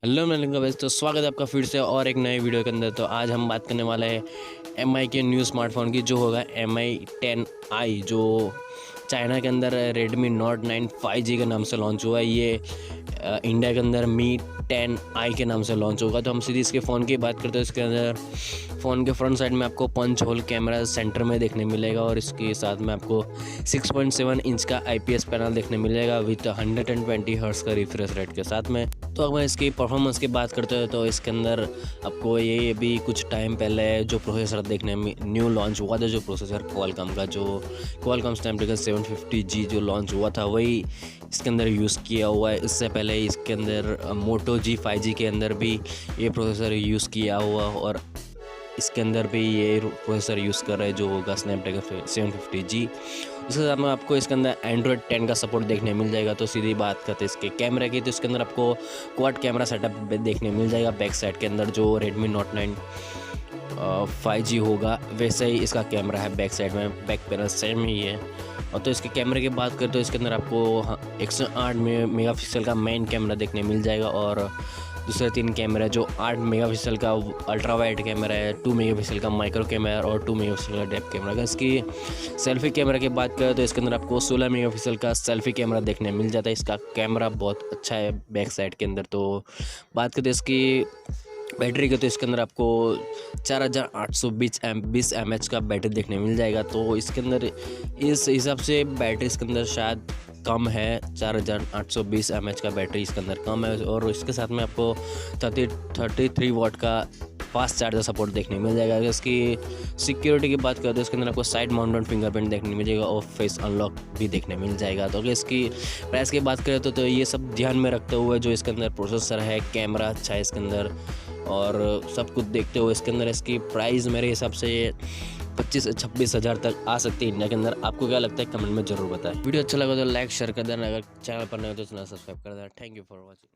Hello मेरे guys, तो स्वागत है आपका फिर से और एक नए वीडियो के अंदर। तो आज हम बात करने वाले हैं एमआई के न्यू स्मार्टफोन की, जो होगा Mi 10i, जो चाइना के अंदर रेडमी नोट 9 5G के नाम से लॉन्च हुआ है। ये इंडिया के अंदर मी 10i के नाम से लॉन्च होगा। तो हम सीधी इसके फ़ोन की बात करते हैं। इसके अंदर फ़ोन के फ्रंट साइड में आपको पंच होल कैमरा सेंटर में देखने मिलेगा और इसके साथ में आपको 6.7 इंच का IPS पैनल देखने मिलेगा विथ 120 हर्ट्ज़ का रिफ्रेश रेट के साथ में। तो अगर इसकी परफॉर्मेंस की बात करते हैं तो इसके अंदर आपको ये भी कुछ टाइम पहले जो प्रोसेसर देखने में न्यू लॉन्च हुआ था, जो प्रोसेसर क्वालकॉम का, जो क्वालकॉम स्नैपड्रैगन 750G जो लॉन्च हुआ था, वही इसके अंदर यूज़ किया हुआ है। इससे पहले इसके अंदर मोटो G 5G के अंदर भी ये प्रोसेसर यूज़ किया हुआ और इसके अंदर भी ये प्रोसेसर यूज़ कर रहे हैं, जो होगा स्नैपड्रैगन 750G। उसके साथ में आपको इसके अंदर एंड्रॉयड 10 का सपोर्ट देखने मिल जाएगा। तो सीधी बात करते हैं इसके कैमरे की, तो इसके अंदर आपको क्वाड कैमरा सेटअप देखने मिल जाएगा बैक साइड के अंदर, जो रेडमी नोट 9 5G होगा वैसे ही इसका कैमरा है बैक साइड में, बैक पैनल सेम ही है। और तो इसके कैमरे की बात करें तो इसके अंदर आपको 108 मेगापिक्सल का मेन कैमरा देखने मिल जाएगा और दूसरे 3 कैमरा जो 8 मेगापिक्सल का अल्ट्रा वाइड कैमरा है, 2 मेगापिक्सल का माइक्रो कैमरा और 2 मेगापिक्सल का डेप्थ कैमरा। अगर इसकी सेल्फी कैमरा की बात करें तो इसके अंदर आपको 16 मेगापिक्सल का सेल्फी कैमरा देखने मिल जाता है। इसका कैमरा बहुत अच्छा है बैक साइड के अंदर। तो बात करते हैं इसकी बैटरी के, तो इसके अंदर आपको 4820 mAh का बैटरी देखने मिल जाएगा। तो इसके अंदर इस हिसाब से बैटरी इसके अंदर शायद कम है, 4820 mAh का बैटरी इसके अंदर कम है। और इसके साथ में आपको 33 वाट का फास्ट चार्जर सपोर्ट देखने मिल जाएगा। अगर इसकी सिक्योरिटी की बात करें तो इसके अंदर आपको साइड माउंटेड फिंगरप्रिंट देखने मिल जाएगा और फेस अनलॉक भी देखने मिल जाएगा। तो अगर इसकी प्राइस की बात करें तो ये सब ध्यान में रखते हुए जो इसके अंदर प्रोसेसर है, कैमरा अच्छा है इसके अंदर और सब कुछ देखते हुए इसके अंदर इसकी प्राइस मेरे हिसाब से 25 से 26 हज़ार तक आ सकती है इंडिया के अंदर। आपको क्या लगता है कमेंट में ज़रूर बताएं। वीडियो अच्छा लगा तो लाइक शेयर कर देना, अगर चैनल पर नए हो तो चैनल सब्सक्राइब कर देना। Thank you for watching.